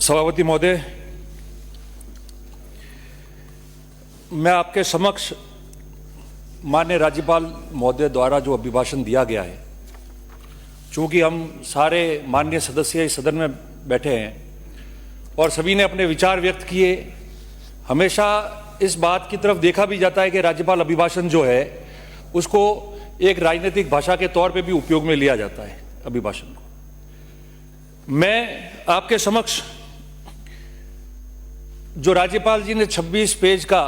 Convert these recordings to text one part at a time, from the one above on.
सभापति महोदय, मैं आपके समक्ष माननीय राज्यपाल महोदय द्वारा जो अभिभाषण दिया गया है, चूंकि हम सारे माननीय सदस्य इस सदन में बैठे हैं और सभी ने अपने विचार व्यक्त किए, हमेशा इस बात की तरफ देखा भी जाता है कि राज्यपाल अभिभाषण जो है उसको एक राजनीतिक भाषा के तौर पे भी उपयोग में लिया जाता है अभिभाषण को। मैं आपके समक्ष जो राज्यपाल जी ने 26 पेज का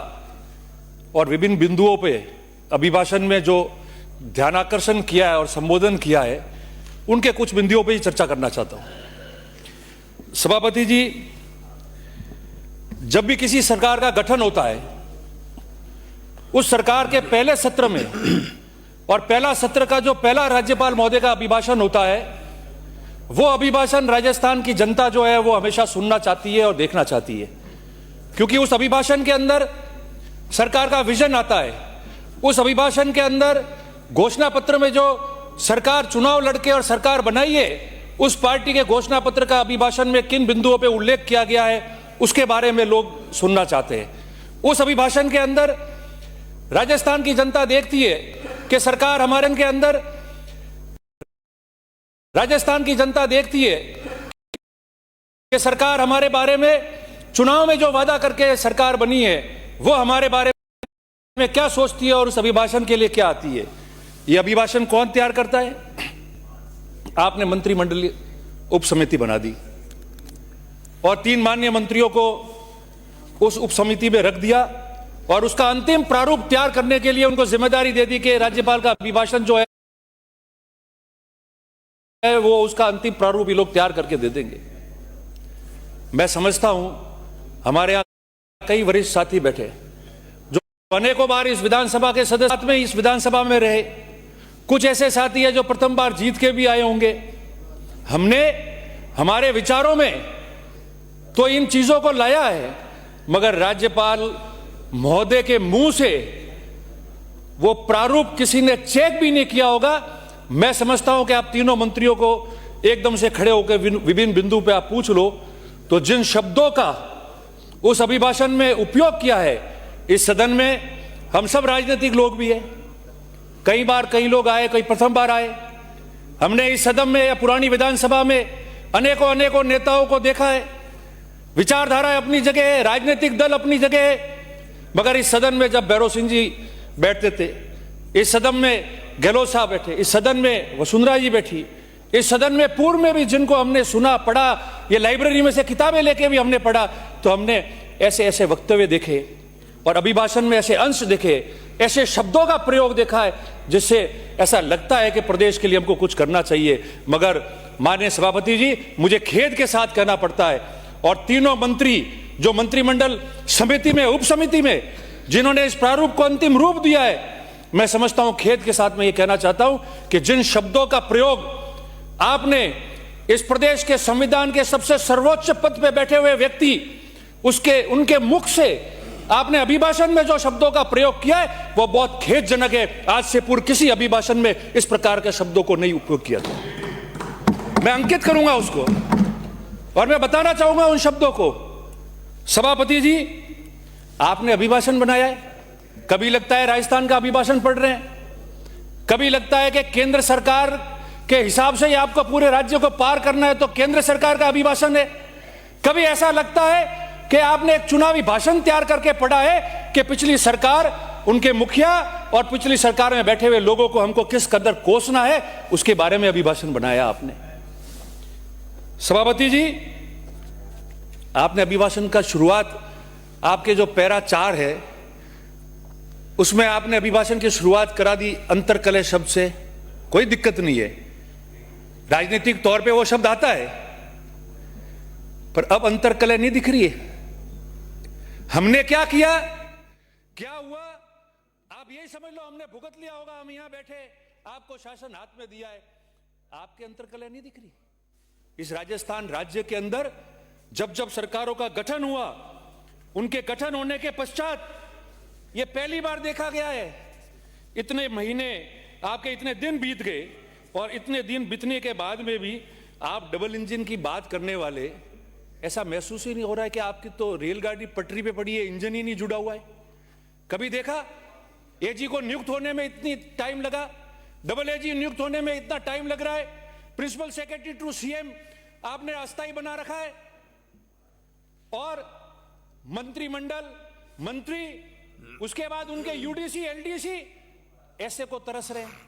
और विभिन्न बिंदुओं पे अभिभाषण में जो ध्यानाकर्षण किया है और संबोधन किया है, उनके कुछ बिंदुओं पे ही चर्चा करना चाहता हूं। सभापति जी, जब भी किसी सरकार का गठन होता है, उस सरकार के पहले सत्र में और पहला सत्र का जो पहला राज्यपाल महोदय का अभिभाषण होता है, वो अभिभाषण राजस्थान की जनता जो है वो हमेशा सुनना चाहती है और देखना चाहती है, क्योंकि उस अभिभाषण के अंदर सरकार का विजन आता है। उस अभिभाषण के अंदर घोषणा पत्र में जो सरकार चुनाव लड़के और सरकार बनाई है, उस पार्टी के घोषणा पत्र का अभिभाषण में किन बिंदुओं पे उल्लेख किया गया है उसके बारे में लोग सुनना चाहते हैं। उस अभिभाषण के अंदर राजस्थान की जनता देखती है कि सरकार हमारे के अंदर, राजस्थान की जनता देखती है कि सरकार हमारे बारे में चुनाव में जो वादा करके सरकार बनी है वो हमारे बारे में क्या सोचती है और उस अभिभाषण के लिए क्या आती है। यह अभिभाषण कौन तैयार करता है? आपने मंत्रिमंडलीय उप समिति बना दी और 3 माननीय मंत्रियों को उस उप समिति में रख दिया और उसका अंतिम प्रारूप तैयार करने के लिए उनको जिम्मेदारी दे दी कि राज्यपाल का अभिभाषण जो है वो उसका अंतिम प्रारूप ये लोग तैयार करके दे देंगे। मैं समझता हूं हमारे यहां कई वरिष्ठ साथी बैठे जो अनेकों बार इस विधानसभा के सदस्य में इस विधानसभा में रहे, कुछ ऐसे साथी है जो प्रथम बार जीत के भी आए होंगे। हमने हमारे विचारों में तो इन चीजों को लाया है, मगर राज्यपाल महोदय के मुंह से वो प्रारूप किसी ने चेक भी नहीं किया होगा। मैं समझता हूं कि आप तीनों मंत्रियों को एकदम से खड़े होकर विभिन्न बिंदु पे आप पूछ लो, तो जिन शब्दों का उस अभिभाषण में उपयोग किया है, इस सदन में हम सब राजनीतिक लोग भी हैं, कई बार कई लोग आए, कई प्रथम बार आए। हमने इस सदन में या पुरानी विधानसभा में अनेकों नेताओं को देखा है। विचारधारा अपनी जगह है, राजनीतिक दल अपनी जगह है, मगर इस सदन में जब भैरव सिंह जी बैठते थे, इस सदन में गहलोत साहब बैठे, इस सदन में वसुंधरा जी बैठी, इस सदन में पूर्व में भी जिनको हमने सुना, पढ़ा, ये लाइब्रेरी में से किताबें लेके भी हमने पढ़ा, तो हमने ऐसे ऐसे वक्तव्य देखे और अभिभाषण में ऐसे अंश देखे, ऐसे शब्दों का प्रयोग देखा है जिससे ऐसा लगता है कि प्रदेश के लिए हमको कुछ करना चाहिए। मगर माननीय सभापति जी, मुझे खेद के साथ कहना पड़ता है, और तीनों मंत्री जो मंत्रिमंडल समिति में, उप समिति में जिन्होंने इस प्रारूप को अंतिम रूप दिया है, मैं समझता हूं, खेद के साथ मैं ये कहना चाहता हूं कि जिन शब्दों का प्रयोग आपने इस प्रदेश के संविधान के सबसे सर्वोच्च पद पे बैठे हुए व्यक्ति उनके मुख से आपने अभिभाषण में जो शब्दों का प्रयोग किया है वो बहुत खेदजनक है। आज से पूर्व किसी अभिभाषण में इस प्रकार के शब्दों को नहीं उपयोग किया था। मैं अंकित करूंगा उसको और मैं बताना चाहूंगा उन शब्दों को। सभापति जी, आपने अभिभाषण बनाया है, कभी लगता है राजस्थान का अभिभाषण पढ़ रहे हैं, कभी लगता है कि केंद्र सरकार के हिसाब से ही आपको पूरे राज्य को पार करना है तो केंद्र सरकार का अभिभाषण है, कभी ऐसा लगता है कि आपने एक चुनावी भाषण तैयार करके पढ़ा है कि पिछली सरकार, उनके मुखिया और पिछली सरकार में बैठे हुए लोगों को हमको किस कदर कोसना है उसके बारे में अभिभाषण बनाया आपने। सभापति जी, आपने अभिभाषण का शुरुआत, आपके जो पैरा 4 है उसमें आपने अभिभाषण की शुरुआत करा दी अंतरकलह शब्द से। कोई दिक्कत नहीं है, राजनीतिक तौर पे वो शब्द आता है, पर अब अंतरकलह नहीं दिख रही है। हमने क्या किया, क्या हुआ, आप यही समझ लो हमने भुगत लिया होगा, हम यहां बैठे, आपको शासन हाथ में दिया है, आपके अंतरकलह नहीं दिख रही। इस राजस्थान राज्य के अंदर जब जब सरकारों का गठन हुआ, उनके गठन होने के पश्चात ये पहली बार देखा गया है, इतने महीने, आपके इतने दिन बीत गए और इतने दिन बीतने के बाद में भी आप डबल इंजन की बात करने वाले ऐसा महसूस ही नहीं हो रहा है कि आपकी तो रेलगाड़ी पटरी पे पड़ी है, इंजन ही नहीं जुड़ा हुआ है? कभी देखा एजी को नियुक्त होने में इतनी टाइम लगा, डबल एजी नियुक्त होने में इतना टाइम लग रहा है, प्रिंसिपल सेक्रेटरी टू सीएम आपने अस्थायी बना रखा है, और मंत्रिमंडल, मंत्री, उसके बाद उनके यूडीसी एलडीसी ऐसे को तरस रहे हैं।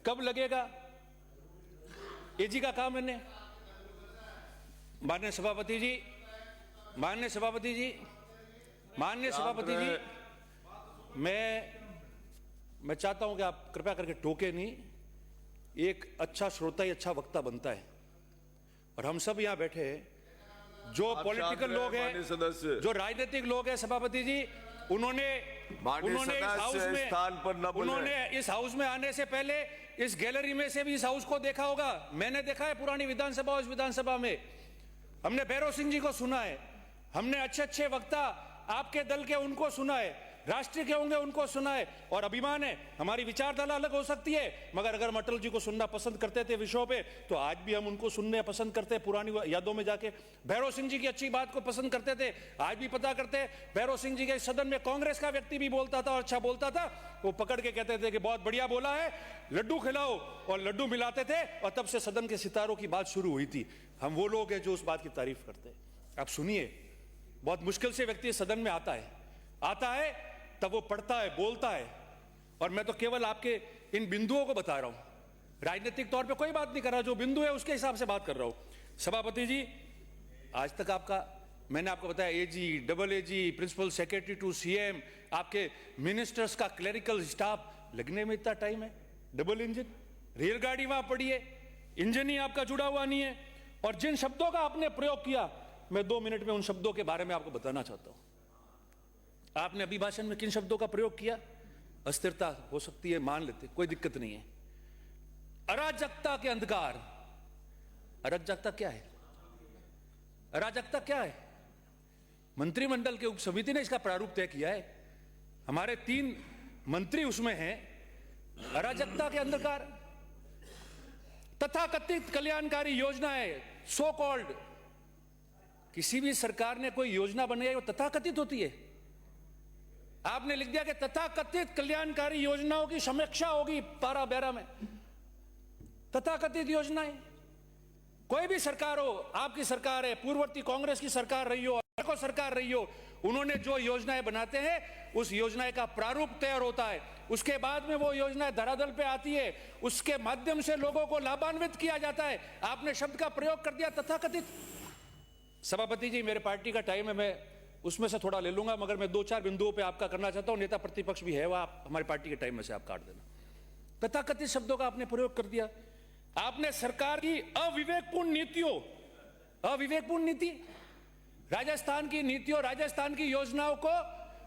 कब लगेगा एजी का काम? मैंने माननीय सभापति जी, माननीय सभापति जी, माननीय सभापति जी, मैं चाहता हूं कि आप कृपया करके टोके नहीं। एक अच्छा श्रोता ही अच्छा वक्ता बनता है, और हम सब यहां बैठे हैं जो पॉलिटिकल लोग हैं, जो राजनीतिक लोग हैं, सभापति जी, उन्होंने इस हाउस में आने से पहले इस गैलरी में से भी इस हाउस को देखा होगा। मैंने देखा है पुरानी विधानसभा और इस विधानसभा में हमने भैरव सिंह जी को सुना है, हमने अच्छे अच्छे वक्ता आपके दल के उनको सुना है, राष्ट्रीय के होंगे उनको सुना है, और अभिमान है। हमारी विचारधारा अलग हो सकती है, मगर अगर हम अटल जी को सुनना पसंद करते थे विषयों पे, तो आज भी हम उनको सुनने पसंद करते हैं। पुरानी यादों में जाके भैरव सिंह जी की अच्छी बात को पसंद करते थे, आज भी पता करते हैं। भैरव सिंह जी के सदन में कांग्रेस का व्यक्ति भी बोलता था और अच्छा बोलता था, वो पकड़ के कहते थे कि बहुत बढ़िया बोला है, लड्डू खिलाओ, और लड्डू मिलाते थे, और तब से सदन के सितारों की बात शुरू हुई थी। हम वो लोग हैं जो उस बात की तारीफ करते हैं। आप सुनिए, बहुत मुश्किल से व्यक्ति सदन में आता है, तब वो पढ़ता है, बोलता है, और मैं तो केवल आपके इन बिंदुओं को बता रहा हूं, राजनीतिक तौर पे कोई बात नहीं कर रहा, जो बिंदु है उसके हिसाब से बात कर रहा हूं। सभापति जी, आज तक मैंने आपको बताया, AG, double AG, principal secretary to CM, आपके मिनिस्टर्स का क्लेरिकल स्टाफ लगने में इतना टाइम है। डबल इंजन रेलगाड़ी वहां पड़ी है, इंजन ही आपका जुड़ा हुआ नहीं है, और जिन शब्दों का आपने प्रयोग किया, मैं 2 मिनट में उन शब्दों के बारे में आपको बताना चाहता हूं। आपने अभिभाषण में किन शब्दों का प्रयोग किया? अस्थिरता हो सकती है, मान लेते, कोई दिक्कत नहीं है। अराजकता के अंधकार, अराजकता क्या है? अराजकता क्या है? मंत्रिमंडल के उप समिति ने इसका प्रारूप तय किया है, हमारे 3 मंत्री उसमें हैं। अराजकता के अंधकार, तथाकथित कल्याणकारी योजनाएं, सो कॉल्ड, किसी भी सरकार ने कोई योजना बनाई वो तथाकथित होती है। आपने लिख दिया कि तथाकथित कल्याणकारी योजनाओं की समीक्षा होगी पारा बेरा में। तथाकथित योजनाएं, कोई भी सरकार हो, आपकी सरकार है, पूर्ववर्ती कांग्रेस की सरकार रही हो, को सरकार रही हो, उन्होंने जो योजनाएं बनाते हैं उस योजना का प्रारूप तैयार होता है, उसके बाद में वो योजना धरातल पे आती है, उसके माध्यम से लोगों को लाभान्वित किया जाता है। आपने शब्द का प्रयोग कर दिया तथाकथित। सभापति जी, मेरे पार्टी का टाइम है, मैं उसमें से थोड़ा ले लूंगा, मगर मैं 2-4 बिंदुओं पे आपका करना चाहता हूं। नेता प्रतिपक्ष भी है, वह आप हमारी पार्टी के टाइम में से आप काट देना। तथाकथित शब्दों का आपने प्रयोग कर दिया। आपने सरकार की अविवेकपूर्ण नीति, राजस्थान की नीतियों, राजस्थान की योजनाओं को,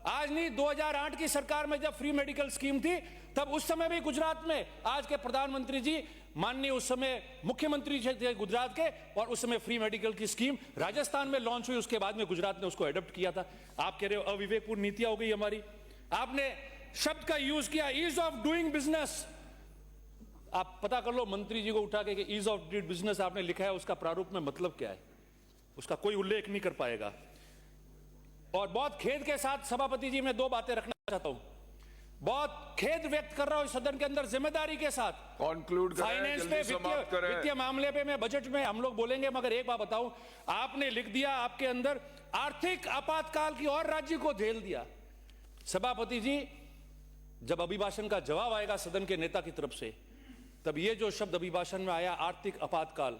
आज नहीं 2008 की सरकार में जब फ्री मेडिकल स्कीम थी, तब उस समय भी गुजरात में आज के प्रधानमंत्री जी, माननीय उस समय मुख्यमंत्री थे गुजरात के, और उस समय फ्री मेडिकल की स्कीम राजस्थान में लॉन्च हुई, उसके बाद में गुजरात ने उसको एडॉप्ट किया था। आप कह रहे हो अविवेकपूर्ण नीतियां हो गई हमारी। आपने शब्द का यूज किया ईज ऑफ डूइंग बिजनेस। आप पता कर लो मंत्री जी को उठा के ईज ऑफ डूइंग बिजनेस आपने लिखा है, उसका प्रारूप में मतलब क्या है, उसका कोई उल्लेख नहीं कर पाएगा। और बहुत खेद के साथ सभापति जी, मैं 2 बातें रखना चाहता हूं, बहुत खेद व्यक्त कर रहा हूं सदन के अंदर, जिम्मेदारी के साथ। कंक्लूड करें, फाइनेंस पे, वित्तीय मामले पे, मैं बजट में हम लोग बोलेंगे, मगर एक बात बताऊं, आपने लिख दिया आपके अंदर आर्थिक आपातकाल की, और राज्य को झेल दिया। सभापति जी, जब अभिभाषण का जवाब आएगा सदन के नेता की तरफ से, तब ये जो शब्द अभिभाषण में आया आर्थिक आपातकाल,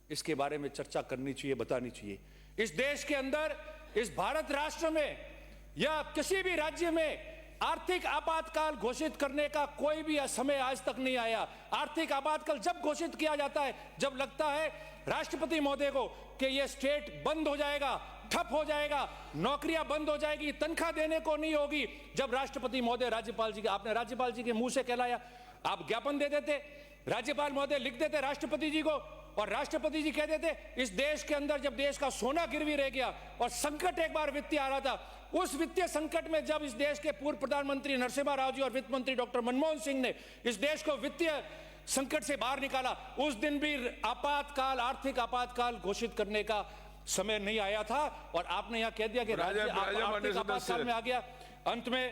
इसके बारे में चर्चा करनी चाहिए, बतानी चाहिए। इस देश के अंदर, इस भारत राष्ट्र में या किसी भी राज्य में आर्थिक आपातकाल घोषित करने का कोई भी समय आज तक नहीं आया। आर्थिक आपातकाल जब घोषित किया जाता है, जब लगता है राष्ट्रपति महोदय को कि यह स्टेट बंद हो जाएगा, ठप हो जाएगा, नौकरियां बंद हो जाएगी, तनख्वाह देने को नहीं होगी, जब राष्ट्रपति महोदय, राज्यपाल जी, आपने राज्यपाल जी के मुंह से कहलाया, आप ज्ञापन दे देते, राज्यपाल महोदय लिख देते राष्ट्रपति जी को, और राष्ट्रपति जी कह देते, इस देश के अंदर जब देश का सोना गिरवी रह गया और संकट एक बार वित्तीय आ रहा था, उस वित्तीय संकट में जब इस देश के पूर्व प्रधानमंत्री नरसिम्हा राव जी और वित्त मंत्री डॉक्टर मनमोहन सिंह ने इस देश को वित्तीय संकट से बाहर निकाला, उस दिन भी आपातकाल, आर्थिक आपातकाल घोषित करने का समय नहीं आया था और आपने यहां कह दिया कि राज्य आर्थिक आपातकाल में आ गया। अंत में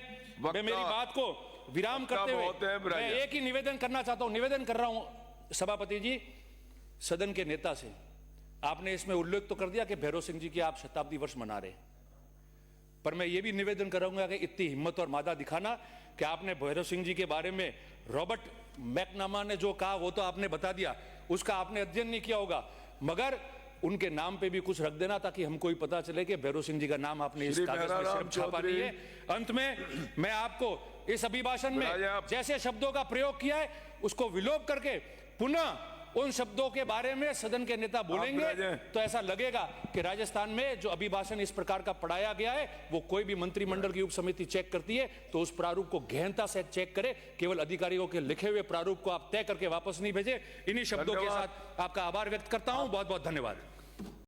मैं मेरी बात को विराम करते हुए मैं एक ही निवेदन करना चाहता हूं, निवेदन कर रहा हूं सभापति जी, सदन के नेता से। आपने इसमें उल्लेख तो कर दिया कि भैरव सिंह जी की आप शताब्दी वर्ष मना रहे, पर मैं ये भी निवेदन करूंगा कि इतनी हिम्मत और मादा दिखाना कि आपने भैरव सिंह जी के बारे में रॉबर्ट मैकनामा ने जो कहा वो तो आपने बता दिया, उसका आपने अध्ययन नहीं किया होगा, मगर उनके नाम पे भी कुछ रख देना ताकि हमको भी पता चले कि भैरव सिंह जी का नाम आपने इस कागज में सिर्फ छापा नहीं है। अंत में मैं आपको इस अभिभाषण में जैसे शब्दों का प्रयोग किया है उसको विलोप करके पुनः उन शब्दों के बारे में सदन के नेता बोलेंगे तो ऐसा लगेगा कि राजस्थान में जो अभिभाषण इस प्रकार का पढ़ाया गया है वो कोई भी मंत्रिमंडल की उप समिति चेक करती है तो उस प्रारूप को गहनता से चेक करे, केवल अधिकारियों के लिखे हुए प्रारूप को आप तय करके वापस नहीं भेजे। इन्हीं शब्दों के साथ आपका आभार व्यक्त करता हूं। बहुत बहुत धन्यवाद।